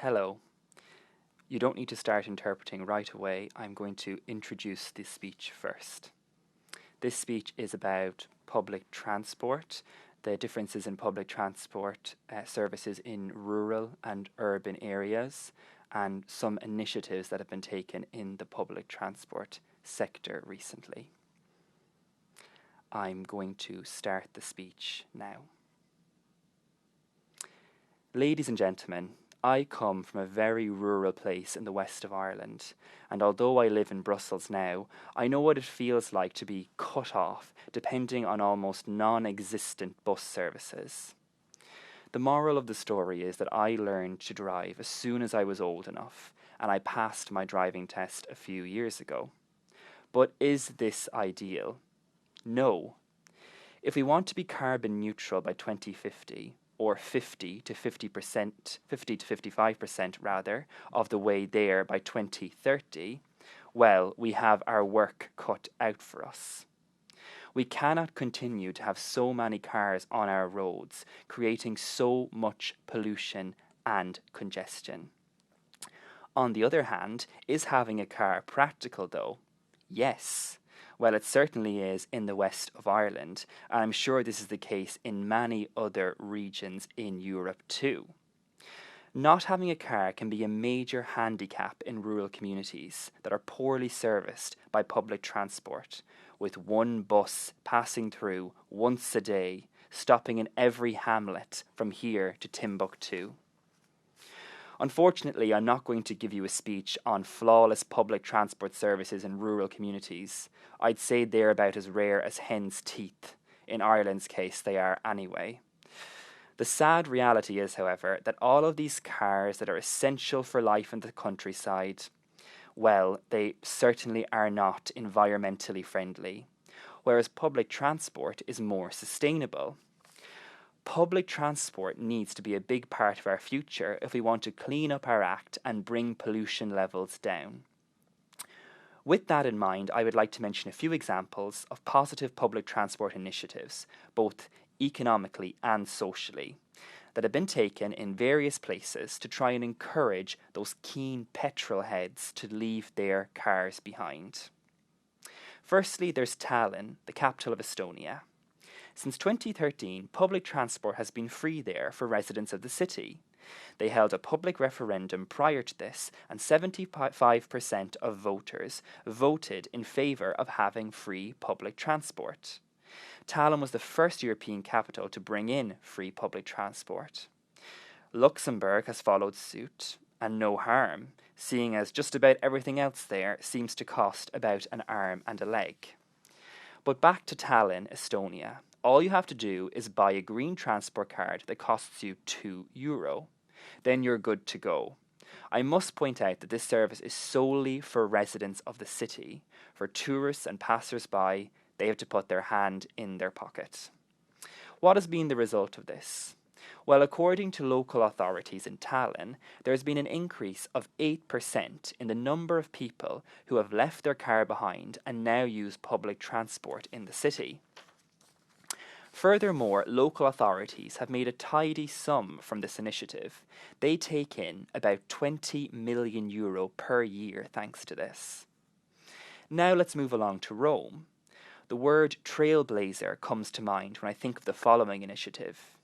Hello. You don't need to start interpreting right away. I'm going to introduce this speech first. This speech is about public transport, the differences in public transport services in rural and urban areas, and some initiatives that have been taken in the public transport sector recently. I'm going to start the speech now. Ladies and gentlemen, I come from a very rural place in the west of Ireland, and although I live in Brussels now, I know what it feels like to be cut off, depending on almost non-existent bus services. The moral of the story is that I learned to drive as soon as I was old enough, and I passed my driving test a few years ago. But is this ideal? No. If we want to be carbon neutral by 2050, or 50 to 55% rather, of the way there by 2030, well, we have our work cut out for us. We cannot continue to have so many cars on our roads, creating so much pollution and congestion. On the other hand, is having a car practical though? Yes. Well, it certainly is in the west of Ireland, and I'm sure this is the case in many other regions in Europe too. Not having a car can be a major handicap in rural communities that are poorly serviced by public transport, with one bus passing through once a day, stopping in every hamlet from here to Timbuktu. Unfortunately, I'm not going to give you a speech on flawless public transport services in rural communities. I'd say they're about as rare as hen's teeth. In Ireland's case, they are anyway. The sad reality is, however, that all of these cars that are essential for life in the countryside, well, they certainly are not environmentally friendly, whereas public transport is more sustainable. Public transport needs to be a big part of our future if we want to clean up our act and bring pollution levels down. With that in mind, I would like to mention a few examples of positive public transport initiatives, both economically and socially, that have been taken in various places to try and encourage those keen petrol heads to leave their cars behind. Firstly, there's Tallinn, the capital of Estonia. Since 2013, public transport has been free there for residents of the city. They held a public referendum prior to this, and 75% of voters voted in favour of having free public transport. Tallinn was the first European capital to bring in free public transport. Luxembourg has followed suit, and no harm, seeing as just about everything else there seems to cost about an arm and a leg. But back to Tallinn, Estonia. All you have to do is buy a green transport card that costs you €2. Then you're good to go. I must point out that this service is solely for residents of the city. For tourists and passers-by, they have to put their hand in their pocket. What has been the result of this? Well, according to local authorities in Tallinn, there has been an increase of 8% in the number of people who have left their car behind and now use public transport in the city. Furthermore, local authorities have made a tidy sum from this initiative. They take in about €20 million per year thanks to this. Now let's move along to Rome. The word trailblazer comes to mind when I think of the following initiative.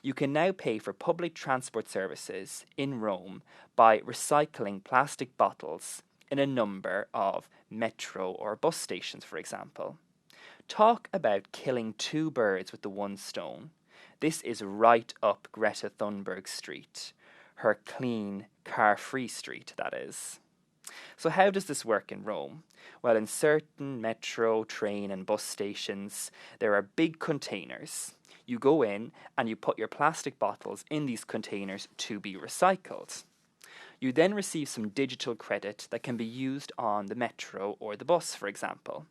You can now pay for public transport services in Rome by recycling plastic bottles in a number of metro or bus stations, for example. Talk about killing two birds with the one stone. This is right up Greta Thunberg's street. Her clean, car-free street, that is. So how does this work in Rome? Well, in certain metro, train and bus stations, there are big containers. You go in and you put your plastic bottles in these containers to be recycled. You then receive some digital credit that can be used on the metro or the bus, for example.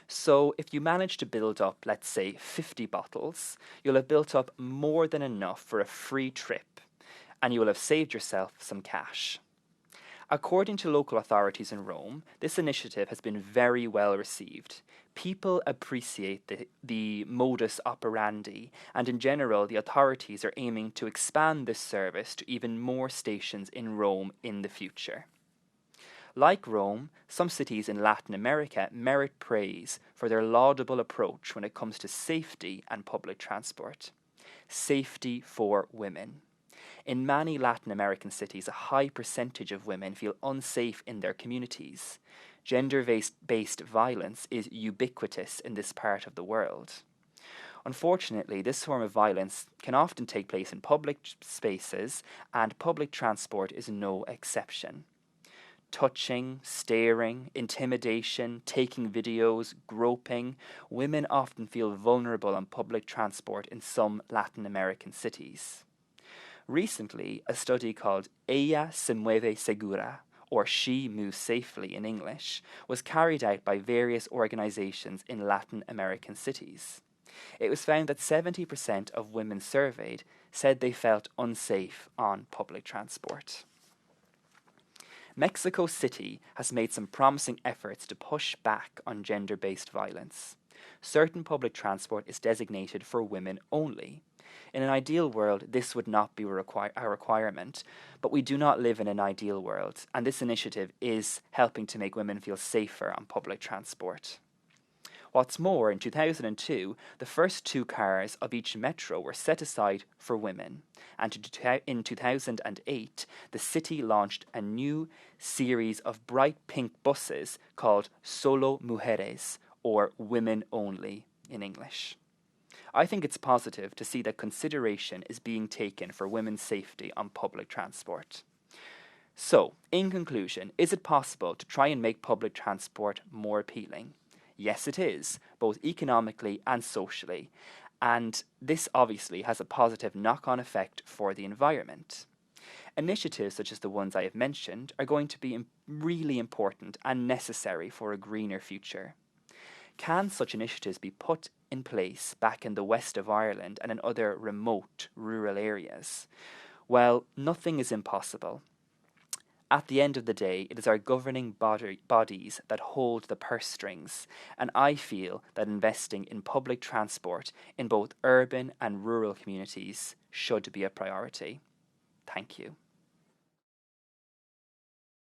So if you manage to build up, let's say, 50 bottles, you'll have built up more than enough for a free trip, and you will have saved yourself some cash. According to local authorities in Rome, this initiative has been very well received. People appreciate the modus operandi, and in general, the authorities are aiming to expand this service to even more stations in Rome in the future. Like Rome, some cities in Latin America merit praise for their laudable approach when it comes to safety and public transport. Safety for women. In many Latin American cities, a high percentage of women feel unsafe in their communities. Gender-based violence is ubiquitous in this part of the world. Unfortunately, this form of violence can often take place in public spaces, and public transport is no exception. Touching, staring, intimidation, taking videos, groping, women often feel vulnerable on public transport in some Latin American cities. Recently, a study called Ella se mueve segura, or She Moves Safely in English, was carried out by various organizations in Latin American cities. It was found that 70% of women surveyed said they felt unsafe on public transport. Mexico City has made some promising efforts to push back on gender-based violence. Certain public transport is designated for women only. In an ideal world, this would not be a requirement, but we do not live in an ideal world, and this initiative is helping to make women feel safer on public transport. What's more, in 2002, the first 2 cars of each metro were set aside for women, and in 2008, the city launched a new series of bright pink buses called Solo Mujeres, or Women Only in English. I think it's positive to see that consideration is being taken for women's safety on public transport. So, in conclusion, is it possible to try and make public transport more appealing? Yes, it is, both economically and socially, and this obviously has a positive knock-on effect for the environment. Initiatives such as the ones I have mentioned are going to be really important and necessary for a greener future. Can such initiatives be put in place back in the west of Ireland and in other remote rural areas? Well, nothing is impossible. At the end of the day, it is our governing bodies that hold the purse strings, and I feel that investing in public transport in both urban and rural communities should be a priority. Thank you.